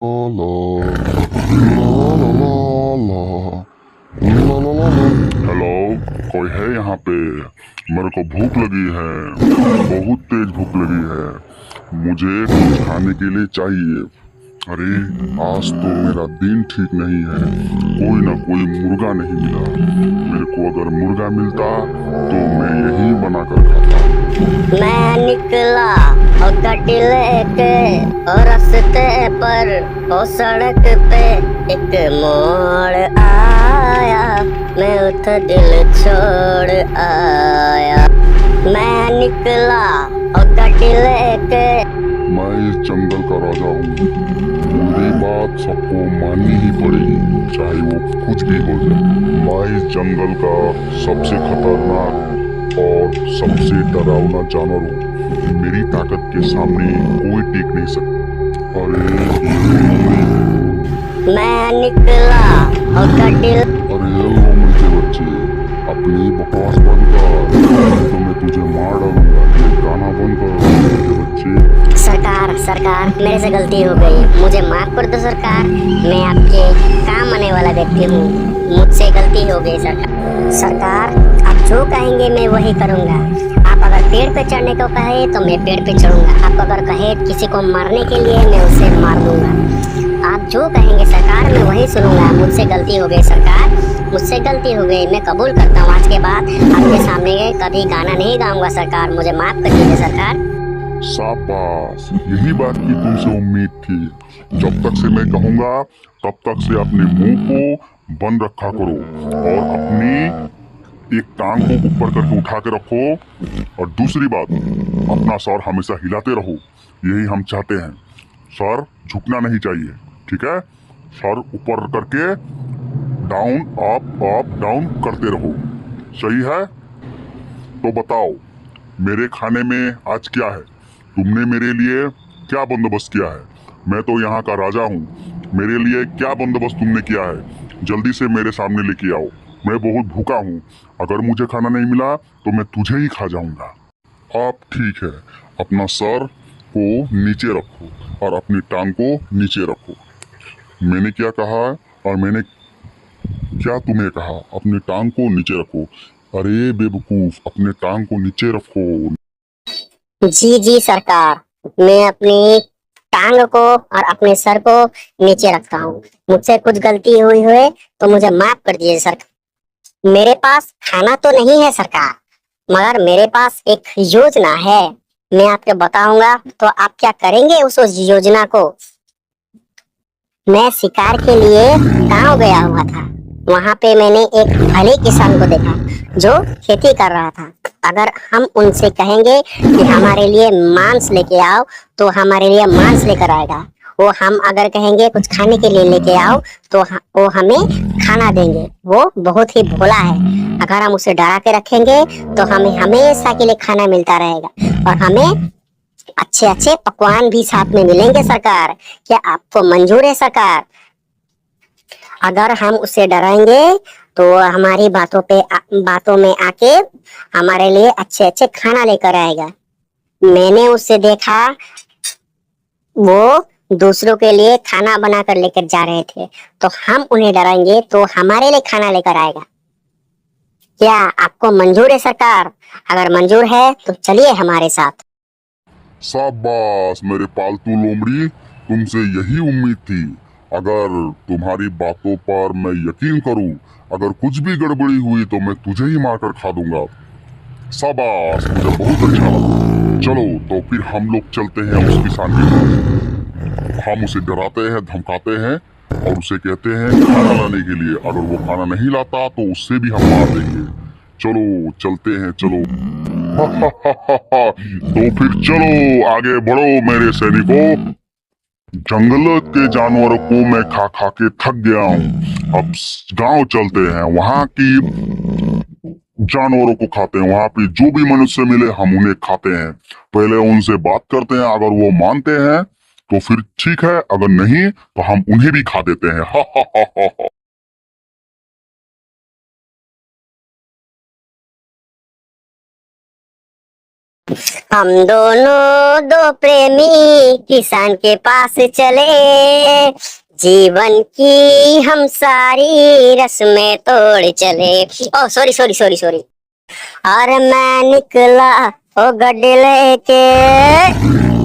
ला ला ला ला ला ला ला ला। Hello, कोई है यहाँ पे? मेरे को भूख लगी है, बहुत तेज भूख लगी है। मुझे कुछ खाने के लिए चाहिए। अरे आज तो मेरा दिन ठीक नहीं है, कोई ना कोई मुर्गा नहीं मिला। मेरे को अगर मुर्गा मिलता तो मैं यही बना कर खाता। मैं निकला और गड्डी लेके और रास्ते पर और सड़क पे एक मोड़ आया, मैं उठ दिल छोड़ आया। मैं निकला और गड्डी लेके। मैं इस जंगल का राजा हूँ, मेरी बात सबको माननी ही पड़ेगी, चाहे वो कुछ भी हो जाए। मैं इस जंगल का सबसे खतरनाक और सबसे डरावना जानवर हूँ। मेरी ताकत के सामने कोई टिक नहीं सकता। मैं निकला और गड्डी। अरे लोमड़ी के बच्चे, अपनी बकवास बंद कर, तो मैं तुझे मार डालूंगा। ये गाना बंद कर लोमड़ी के बच्चे। सरकार मेरे से गलती हो गई, मुझे माफ कर दो सरकार। मैं आपके काम आने वाला व्यक्ति हूँ, मुझसे गलती हो गई सरकार। आप जो कहेंगे मैं वही करूँगा। आप अगर पेड़ पे चढ़ने को कहे तो मैं पेड़ पे चढ़ूंगा। आप अगर कहे किसी को मारने के लिए, मैं उसे मार दूंगा। आप जो कहेंगे सरकार मैं वही सुनूंगा। मुझसे गलती हो गई सरकार, मुझसे गलती हो गई। मैं कबूल करता हूँ, आज के बाद आपके सामने कभी गाना नहीं गाऊंगा सरकार। मुझे माफ कर दीजिए सरकार। शाबाश, यही बात की तुमसे उम्मीद थी। जब तक से मैं कहूँगा तब तक से अपने मुंह को बंद रखा करो और अपनी एक टांग को ऊपर करके उठा के रखो। और दूसरी बात, अपना सर हमेशा हिलाते रहो, यही हम चाहते हैं। सर झुकना नहीं चाहिए, ठीक है? सर ऊपर करके डाउन अप अप डाउन करते रहो, सही है? तो बताओ, मेरे खाने में आज क्या है? तुमने मेरे लिए क्या बंदोबस्त किया है? मैं तो यहाँ का राजा हूँ, मेरे लिए क्या बंदोबस्त तुमने किया है? जल्दी से मेरे सामने लेके आओ, मैं बहुत भूखा हूँ। अगर मुझे खाना नहीं मिला तो मैं तुझे ही खा जाऊंगा। आप ठीक है, अपना सर को नीचे रखो और अपनी टांग को नीचे रखो। मैंने क्या कहा और मैंने क्या तुम्हें कहा? अपनी टांग को नीचे रखो। अरे बेवकूफ, अपने टांग को नीचे रखो। जी जी सरकार, मैं अपनी टांग को और अपने सर को नीचे रखता हूँ। मुझसे कुछ गलती हुई हुए तो मुझे माफ कर दीजिए सरकार। मेरे पास खाना तो नहीं है सरकार, मगर मेरे पास एक योजना है। मैं आपको बताऊंगा तो आप क्या करेंगे उस योजना को। मैं शिकार के लिए गांव गया हुआ था। वहां पे मैंने एक भले किसान को देखा जो खेती कर रहा था। अगर हम उनसे कहेंगे कि हमारे लिए मांस लेके आओ तो हमारे लिए मांस लेकर आएगा। वो हम अगर कहेंगे कुछ खाने के लिए लेके आओ तो वो हमें खाना देंगे। वो बहुत ही भोला है। अगर हम उसे डरा के रखेंगे तो हमें हमेशा के लिए खाना मिलता रहेगा और हमें अच्छे अच्छे पकवान भी साथ में मिलेंगे सरकार। क्या आपको मंजूर है सरकार? अगर हम उसे डराएंगे तो हमारी बातों में आके हमारे लिए अच्छे अच्छे खाना लेकर आएगा। मैंने उससे देखा, वो दूसरों के लिए खाना बनाकर लेकर जा रहे थे, तो हम उन्हें डराएंगे तो हमारे लिए खाना लेकर आएगा। क्या आपको मंजूर है सरकार? अगर मंजूर है तो चलिए हमारे साथ। शाबाश मेरे पालतू लोमड़ी, तुमसे यही उम्मीद थी। अगर तुम्हारी बातों पर मैं यकीन करूं, अगर कुछ भी गड़बड़ी हुई तो मैं तुझे ही मारकर खा दूंगा। शाबाश, मुझे बहुत अच्छा लगा। चलो तो फिर हम लोग चलते हैं उस किसान के पास। हम उसे डराते हैं, धमकाते हैं और उसे कहते हैं खाना लाने के लिए। अगर वो खाना नहीं लाता तो उससे भी हम मार देंगे। चलो चलते हैं, चलो। तो फिर चलो आगे बढ़ो मेरे सैनिकों। जंगल के जानवरों को मैं खा खा के थक गया हूँ। अब गांव चलते हैं, वहां की जानवरों को खाते हैं। वहां पे जो भी मनुष्य मिले हम उन्हें खाते हैं। पहले उनसे बात करते हैं, अगर वो मानते हैं तो फिर ठीक है, अगर नहीं तो हम उन्हें भी खा देते हैं। हा हा हा हा हा। हम दोनों दो प्रेमी किसान के पास चले, जीवन की हम सारी रस्में तोड़ चले। ओ सॉरी सॉरी सॉरी सॉरी। और मैं निकला ओ गड्डी लेके,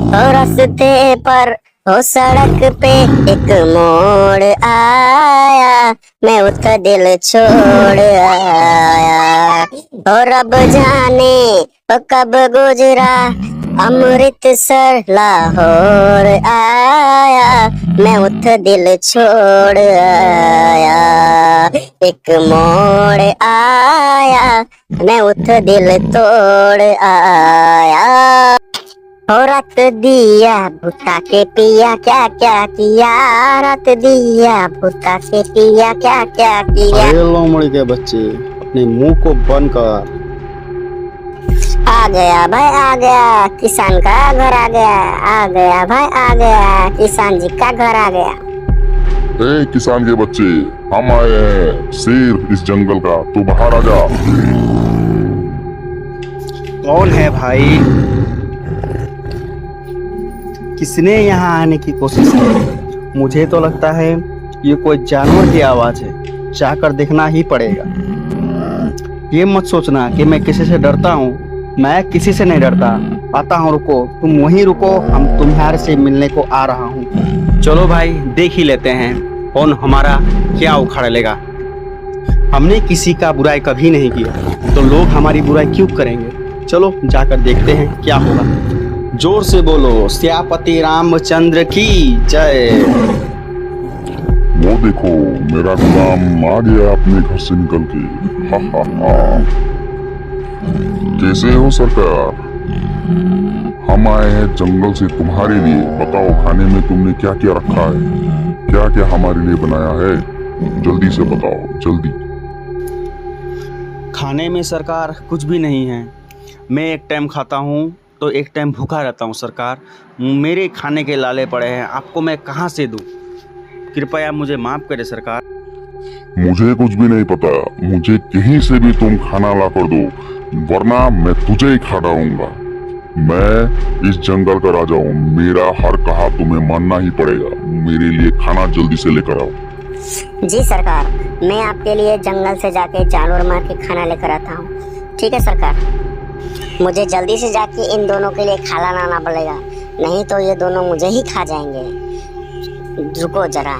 ओ रास्ते पर ओ सड़क पे एक मोड़ आया, मैं उसका दिल छोड़ आया। और रब जाने वो कब गुजरा, अमृतसर लाहौर आया, मैं उठ दिल छोड़ आया। एक मोड़ आया, मैं उठ दिल तोड़ आया। और रात दिया भुता के पिया क्या क्या किया, रात दिया भुता के पिया क्या क्या किया। अरे लोमड़ी के बच्चे, अपने मुंह को बंद कर। आ गया भाई आ गया, किसान का घर आ गया भाई आ गया, किसान जी का घर आ गया। ए किसान के बच्चे, हम आए हैं शेर इस जंगल का, तू बाहर आ जा। कौन है भाई? किसने यहाँ आने की कोशिश की? मुझे तो लगता है ये कोई जानवर की आवाज है, जाकर देखना ही पड़ेगा। ये मत सोचना कि मैं किसी से डरता हूँ, मैं किसी से नहीं डरता। आता हूँ, रुको, तुम वहीं रुको, हम तुम्हारे से मिलने को आ रहा हूँ। चलो भाई, देख ही लेते हैं कौन हमारा क्या उखाड़ लेगा। हमने किसी का बुराई कभी नहीं किया, तो लोग हमारी बुराई क्यों करेंगे? चलो जाकर देखते हैं क्या होगा। जोर से बोलो, सियापति रामचंद्र की जय। वो देखो मेरा गुलाम आ गया अपने घर से निकल के। हा हा हा। कैसे हो सरकार? हम आए हैं जंगल से तुम्हारे लिए। बताओ खाने में तुमने क्या क्या रखा है, क्या क्या हमारे लिए बनाया है? जल्दी से बताओ जल्दी। खाने में सरकार कुछ भी नहीं है। मैं एक टाइम खाता हूँ तो एक टाइम भूखा रहता हूँ सरकार। मेरे खाने के लाले पड़े हैं, आपको मैं कहाँ से दूँ? कृपया मुझे माफ़ करें सरकार। मुझे कुछ भी नहीं पता, मुझे कहीं से भी तुम खाना ला कर दो, वरना मैं तुझे ही खा डालूंगा। मैं इस जंगल का राजा हूँ, मेरा हर कहा तुम्हें मानना ही पड़ेगा। मेरे लिए खाना जल्दी से लेकर आओ। जी सरकार, मैं आपके लिए जंगल से जाके जानवर मार के खाना लेकर आता हूँ। ठीक है सरकार, मुझे जल्दी से जाके इन दोनों के लिए खाना लाना पड़ेगा, नहीं तो ये दोनों मुझे ही खा जाएंगे। रुको जरा,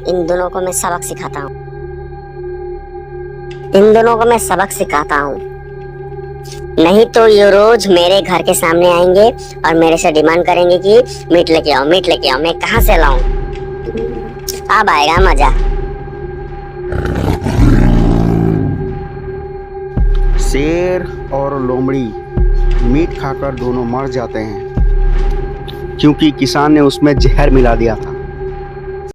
इन दोनों को मैं सबक सिखाता हूँ, इन दोनों को मैं सबक सिखाता हूँ, नहीं तो ये रोज मेरे घर के सामने आएंगे और मेरे से डिमांड करेंगे कि मीट लेके आओ, मीट लेके आओ। मैं कहाँ से लाऊं? अब आएगा मजा। शेर और लोमड़ी मीट खाकर दोनों मर जाते हैं, क्योंकि किसान ने उसमें जहर मिला दिया था।